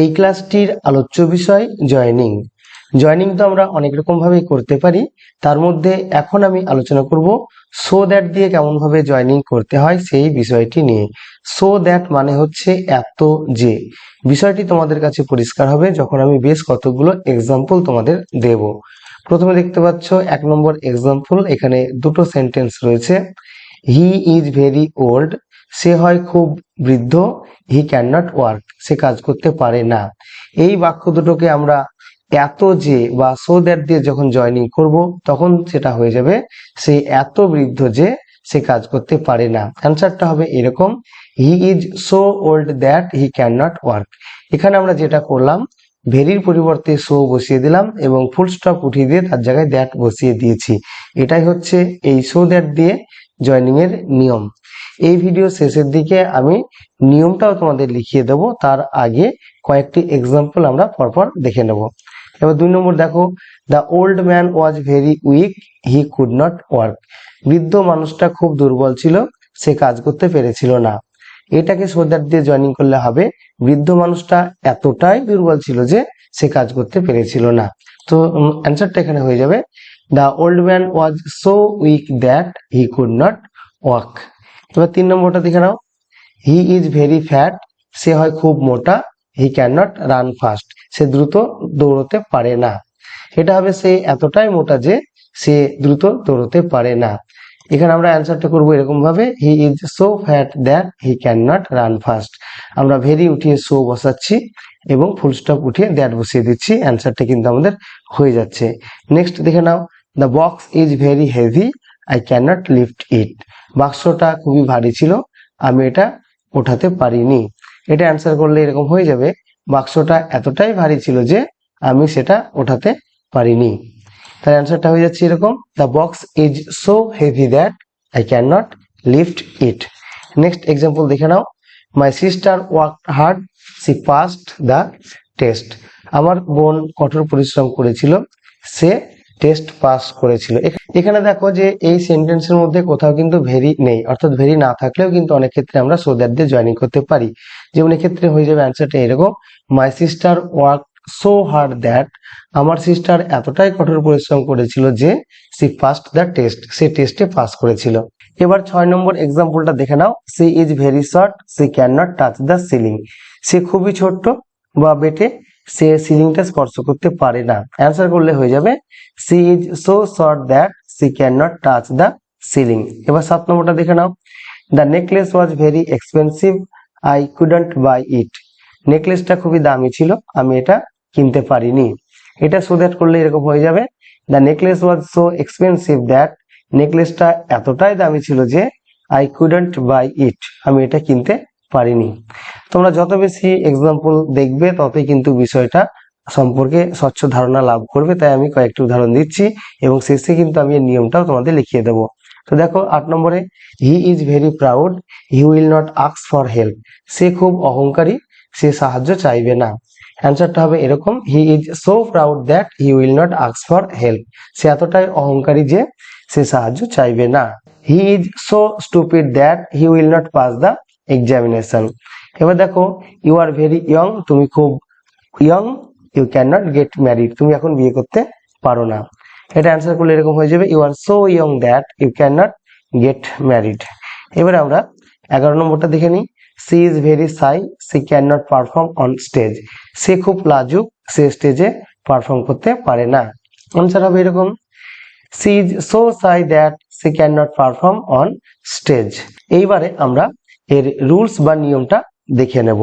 এই ক্লাসটির আলোচ্য বিষয় জয়েনিং। জয়েনিং তো আমরা অনেক রকম ভাবে করতে পারি, তার মধ্যে এখন আমি আলোচনা করব সো দ্যাট দিয়ে কেমন ভাবে জয়েনিং করতে হয় সেই বিষয়টি নিয়ে। সো দ্যাট মানে হচ্ছে এত যে। বিষয়টি তোমাদের কাছে পরিষ্কার হবে যখন আমি বেশ কতগুলো এক্সাম্পল তোমাদের দেব। প্রথমে দেখতে পাচ্ছ 1 নম্বর এক্সাম্পল, এখানে দুটো সেন্টেন্স রয়েছে। হি ইজ ভেরি ওল্ড, সে হয় খুব বৃদ্ধ। হি ক্যান নট ওয়ার্ক, সে কাজ করতে পারে না। এই বাক্য দুটোকে আমরা এত যে বা সো দ্যাট দিয়ে যখন জয়েনিং করব তখন সেটা হয়ে যাবে সে এত বৃদ্ধ যে সে কাজ করতে পারে না। অ্যান্সারটা হবে এরকম, he is so old that he can not work. এখানে আমরা যেটা করলাম, ভেরির পরিবর্তে সো বসিয়ে দিলাম এবং ফুল স্টপ উঠিয়ে দিয়ে তার জায়গায় দ্যাট বসিয়ে দিয়েছি। এটাই হচ্ছে এই সো দ্যাট দিয়ে জয়েনিং এর নিয়ম। এই ভিডিও শেষের দিকে আমি নিয়মটাও তোমাদের লিখিয়ে দেব, তার আগে কয়েকটি এক্সাম্পল আমরা পরপর দেখে নেব। এবার 2 নম্বর দেখো, the old man was very weak, he could not work. বৃদ্ধ মানুষটা খুব দুর্বল ছিল, সে কাজ করতে পেরেছিল না। এটাকে সো দ্যাট দিয়ে জয়েনিং করলে হবে, বৃদ্ধ মানুষটা এতটাই দুর্বল ছিল যে সে কাজ করতে পেরেছিল না। তো অ্যান্সারটা এখানে হয়ে যাবে, the old man was so weak that he could not work. এবার 3 নম্বরটা দেখে নাও, হি ইজ ভেরি ফ্যাট, সে হয় খুব মোটা। He can not run fast, সে দ্রুত দৌড়তে পারে না। এটা হবে সে এতটাই মোটা যে সে দ্রুত দৌড়তে পারে না। এখানে আমরা অ্যান্সারটা করবো এরকম ভাবে, হি is so fat that he can not run fast. আমরা ভেরি উঠিয়ে সো বসাচ্ছি এবং ফুল স্টপ উঠিয়ে দ্যাট বসিয়ে দিচ্ছি, অ্যান্সারটা কিন্তু আমাদের হয়ে যাচ্ছে। নেক্সট দেখে নাও, the box is very heavy, I can not lift it. বাক্সটা খুবই ভারী ছিল, আমি এটা ওঠাতে পারিনি। এটা অ্যান্সার করলে এরকম হয়ে যাবে, বাক্সটা এতটাই ভারী ছিল যে আমি সেটা ওঠাতে পারিনি। তার অ্যান্সারটা হয়ে যাচ্ছে এরকম, the box is so heavy that I can not lift it. Next example দেখে নাও, my sister work hard, she passed the test. আমার বোন কঠোর পরিশ্রম করেছিল, সে টেস্ট পাস করেছিল। এখানে দেখো যে এই সেন্টেন্সের মধ্যে কোথাও কিন্তু ভেরি নেই, অর্থাৎ ভেরি না থাকলেও কিন্তু অনেক ক্ষেত্রে আমরা সো দ্যাট দিয়ে জয়েনিং করতে পারি। যেমন এক্ষেত্রে হয়ে যাবে অ্যান্সারটা এরকম, my sister work so hard that, আমার সিস্টার এতটাই কঠোর পরিশ্রম করেছিল যে সি পাসড দ্য টেস্ট, সে টেস্টে পাস করেছিল। এবার 6 নম্বর এক্সাম্পলটা দেখে নাও, she is very short, she can not touch the ceiling. সে খুবই ছোট্ট বা বেটে, সে সিলিংটা স্পর্শ করতে পারে না। অ্যান্সার করলে হয়ে যাবে, she is so short that she can not touch the ceiling. এবার 7 নম্বরটা দেখে নাও, the necklace was very expensive, I couldn't buy it. নেকলেসটা খুবই দামি ছিল, আমি এটা কিনতে পারিনি। এটা সো দ্যাট করলে এরকম হয়ে যাবে, the necklace was so expensive that, নেকলেসটা এতটাই দামি ছিল যে আই কুডন্ট বাই ইট, আমি এটা কিনতে পারিনি। তোমরা যত বেশি এক্সাম্পল দেখবে ততই কিন্তু বিষয়টা সম্পর্কে স্বচ্ছ ধারণা লাভ করবে, তাই আমি কয়েকটি উদাহরণ দিচ্ছি এবং শেষে কিন্তু আমি এর নিয়মটাও তোমাদের লিখিয়ে দেবো। তো দেখো 8 নম্বরে, he is very proud, he will not ask for help. সে খুব অহংকারী, সে সাহায্য চাইবে না। অ্যান্সারটা হবে এরকম, he is so proud that he will not ask for help. সে এতটাই অহংকারী যে সে সাহায্য চাইবে না। He is so stupid that he will not pass the examination. এবার দেখো, ইউ আর ভেরি ইয়ং, তুমি খুব young, you can not get married, তুমি এখন বিয়ে করতে পারো না। এটা অ্যান্সার করলে এরকম হয়ে যাবে, you are so young that you can not get married. এবারে আমরা 11 নম্বরটা দেখে নিই, she is very shy, she can not perform on stage. সে খুব লাজুক, সে স্টেজে পারফর্ম করতে পারে না। অ্যান্সার হবে এরকম, she is so shy that she can not perform on stage. এইবারে আমরা এর রুলস বা নিয়মটা দেখে নেব।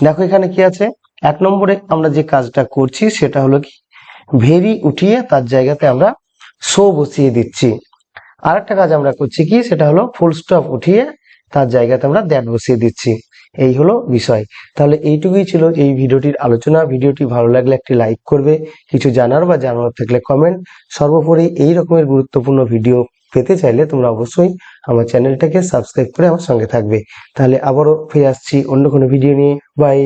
দেখো এখানে কি আছে, 1 নম্বরে আমরা যে কাজটা করছি সেটা হলো কি, ভেরি উঠিয়ে তার জায়গাতে আমরা সো বসিয়ে দিচ্ছি। আরেকটা কাজ আমরা করছি কি, সেটা হলো ফুল স্টপ উঠিয়ে তার জায়গাতে আমরা দ্যাট বসিয়ে দিচ্ছি। এই হলো বিষয়। তাহলে এইটুকুই ছিল এই ভিডিওটির আলোচনা। ভিডিওটি ভালো লাগলে একটি লাইক করবে, কিছু জানার বা জানার থাকলে কমেন্ট। সর্বোপরি এই রকমের গুরুত্বপূর্ণ ভিডিও পেতে চাইলে তোমরা অবশ্যই আমার চ্যানেলটাকে সাবস্ক্রাইব করে আমার সঙ্গে থাকবে। তাহলে আবারও ফিরে আসছি অন্য কোনো ভিডিও নিয়ে। বাই।